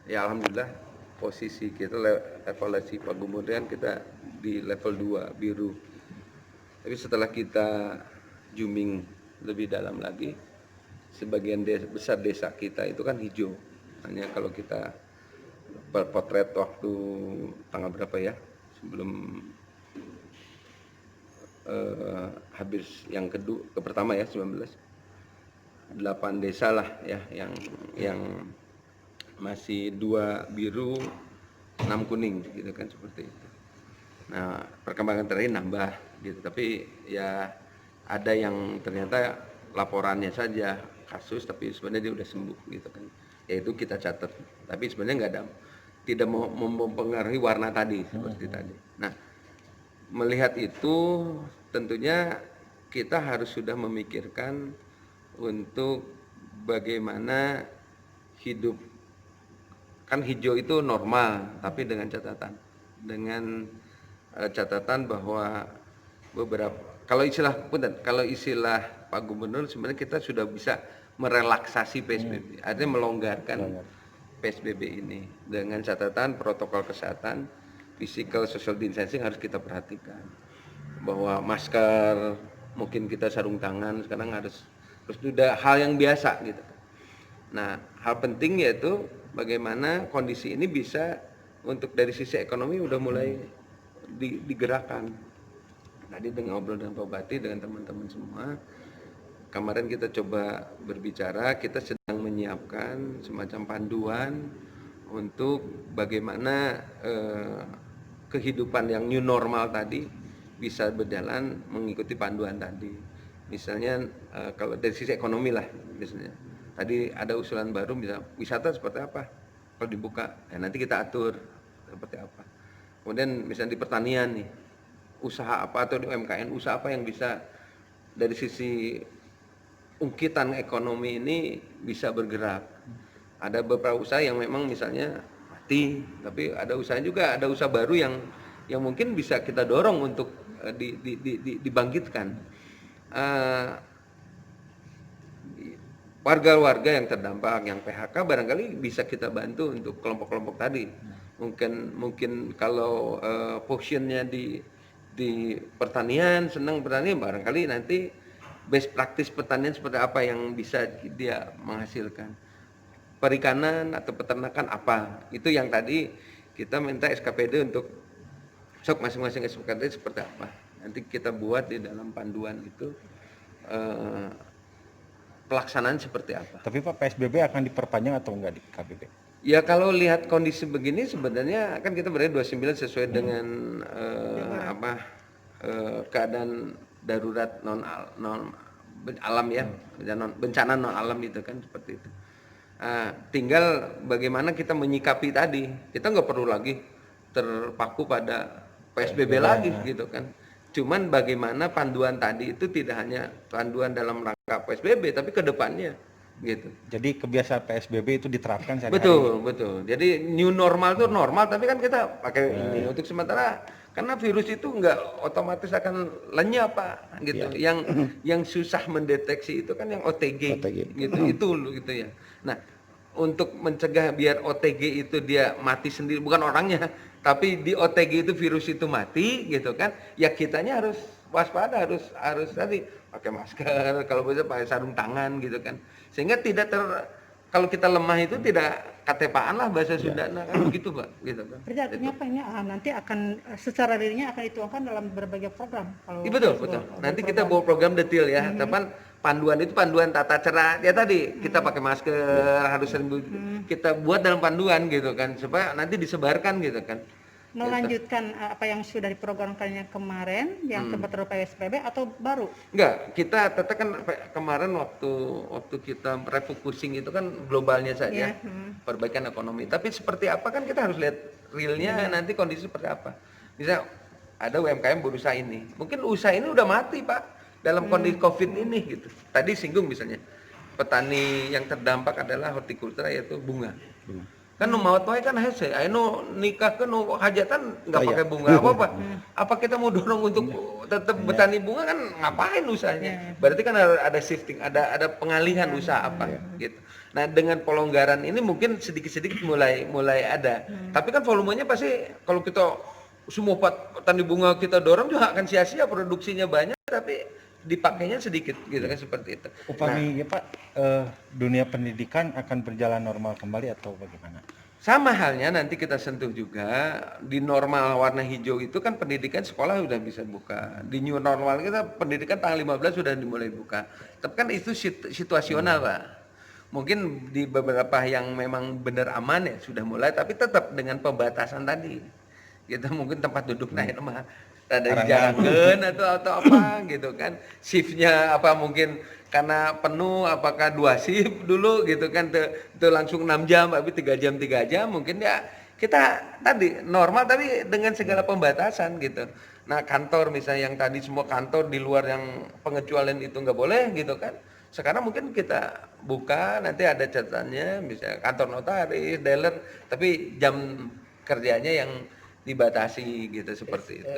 Ya alhamdulillah posisi kita evaluasi Pak Gubernur kan kita di level 2 biru. Tapi setelah kita zooming lebih dalam lagi, sebagian besar desa kita itu kan hijau. Hanya kalau kita potret waktu tanggal berapa ya sebelum habis yang ke pertama ya 8 desa lah ya yang masih 2 biru 6 kuning gitu kan seperti itu. Nah perkembangan terakhir nambah gitu, tapi ya ada yang ternyata laporannya saja kasus tapi sebenarnya dia udah sembuh gitu kan, yaitu kita catat, tapi sebenarnya tidak mempengaruhi warna tadi seperti tadi. Nah melihat itu tentunya kita harus sudah memikirkan untuk bagaimana hidup, kan hijau itu normal tapi dengan catatan bahwa kalau istilah Pak Gubernur sebenarnya kita sudah bisa merelaksasi PSBB, artinya melonggarkan PSBB ini dengan catatan protokol kesehatan, physical social distancing harus kita perhatikan, bahwa masker, mungkin kita sarung tangan sekarang harus sudah hal yang biasa gitu. Nah hal penting yaitu bagaimana kondisi ini bisa untuk dari sisi ekonomi udah mulai digerakkan. Tadi dengan ngobrol dengan Pak Bupati dengan teman-teman semua, kemarin kita coba berbicara, kita sedang menyiapkan semacam panduan untuk bagaimana kehidupan yang new normal tadi bisa berjalan mengikuti panduan tadi. Misalnya kalau dari sisi ekonomi lah, misalnya tadi ada usulan baru, misalnya wisata seperti apa kalau dibuka, ya nanti kita atur seperti apa. Kemudian misalnya di pertanian nih, usaha apa atau di UMKM usaha apa yang bisa dari sisi ungkitan ekonomi ini bisa bergerak. Ada beberapa usaha yang memang misalnya mati, tapi ada usaha baru yang mungkin bisa kita dorong untuk dibangkitkan. Warga-warga yang terdampak, yang PHK barangkali bisa kita bantu untuk kelompok-kelompok tadi. Mungkin kalau portionnya di pertanian, senang pertanian, barangkali nanti best practice pertanian seperti apa yang bisa dia menghasilkan. Perikanan atau peternakan apa, itu yang tadi kita minta SKPD untuk masing-masing SKPD seperti apa. Nanti kita buat di dalam panduan itu pelaksanaan seperti apa. Tapi Pak, PSBB akan diperpanjang atau enggak di KBP? Ya kalau lihat kondisi begini sebenarnya kan kita berada 29 sesuai dengan keadaan darurat non alam ya, bencana non alam itu kan seperti itu. Tinggal bagaimana kita menyikapi tadi, kita nggak perlu lagi terpaku pada PSBB lagi gitu kan. Cuman bagaimana panduan tadi itu tidak hanya panduan dalam rangka PSBB tapi ke depannya gitu. Jadi kebiasaan PSBB itu diterapkan sehari-hari. Betul. Jadi new normal itu normal, tapi kan kita pakai ini untuk sementara karena virus itu nggak otomatis akan lenyap Pak gitu. Yang susah mendeteksi itu kan yang OTG. Gitu. Itu gitu ya. Nah, untuk mencegah biar OTG itu dia mati sendiri, bukan orangnya, tapi di OTG itu virus itu mati gitu kan. Ya kitanya harus waspada, harus tadi pakai masker, kalau bisa pakai sarung tangan gitu kan. Sehingga kalau kita lemah itu tidak katepaan lah bahasa Sundana kan begitu Pak gitu kan. Berarti artinya apa ini nanti akan secara dirinya akan dituangkan dalam berbagai program kalau betul. Nanti kita bawa program detail ya. Teman panduan itu panduan tata cara ya tadi kita pakai masker harus sering kita buat dalam panduan gitu kan supaya nanti disebarkan gitu kan. Melanjutkan apa yang sudah diprogramkannya kemarin yang sempat terlupa PSBB atau baru? Enggak, kita tetap kan kemarin waktu kita refocusing itu kan globalnya saja, perbaikan ekonomi. Tapi seperti apa kan kita harus lihat realnya nanti kondisi seperti apa. Misal ada UMKM berusaha ini, mungkin usaha ini udah mati Pak dalam kondisi COVID ini gitu. Tadi singgung misalnya petani yang terdampak adalah hortikultura yaitu bunga. Kan mau tuai kan hese, ayo nikah kan hajatan nggak pakai bunga apa kita mau dorong untuk tetap petani bunga kan ngapain usahanya? Berarti kan ada shifting, ada pengalihan usaha apa gitu. Nah, dengan pelonggaran ini mungkin sedikit-sedikit mulai ada. Tapi kan volumenya pasti kalau kita semua petani bunga kita dorong juga akan sia-sia, produksinya banyak tapi dipakainya sedikit gitu kan, seperti itu. Upami ya Pak, dunia pendidikan akan berjalan normal kembali atau bagaimana? Sama halnya nanti kita sentuh juga di normal warna hijau itu kan pendidikan sekolah sudah bisa buka. Di new normal kita pendidikan tanggal 15 sudah dimulai buka. Tapi kan itu situasional, Pak. Mungkin di beberapa yang memang benar aman ya sudah mulai, tapi tetap dengan pembatasan tadi. Kita mungkin tempat duduk naik mah ada dijalankan atau apa gitu kan. Shiftnya apa mungkin karena penuh, apakah 2 shift dulu gitu kan, itu langsung 6 jam, tapi 3 jam mungkin ya kita tadi normal tapi dengan segala pembatasan gitu. Nah kantor misalnya yang tadi semua kantor di luar yang pengecualian itu nggak boleh gitu kan, sekarang mungkin kita buka, nanti ada catatannya misalnya kantor notaris, dealer, tapi jam kerjanya yang dibatasi gitu seperti itu.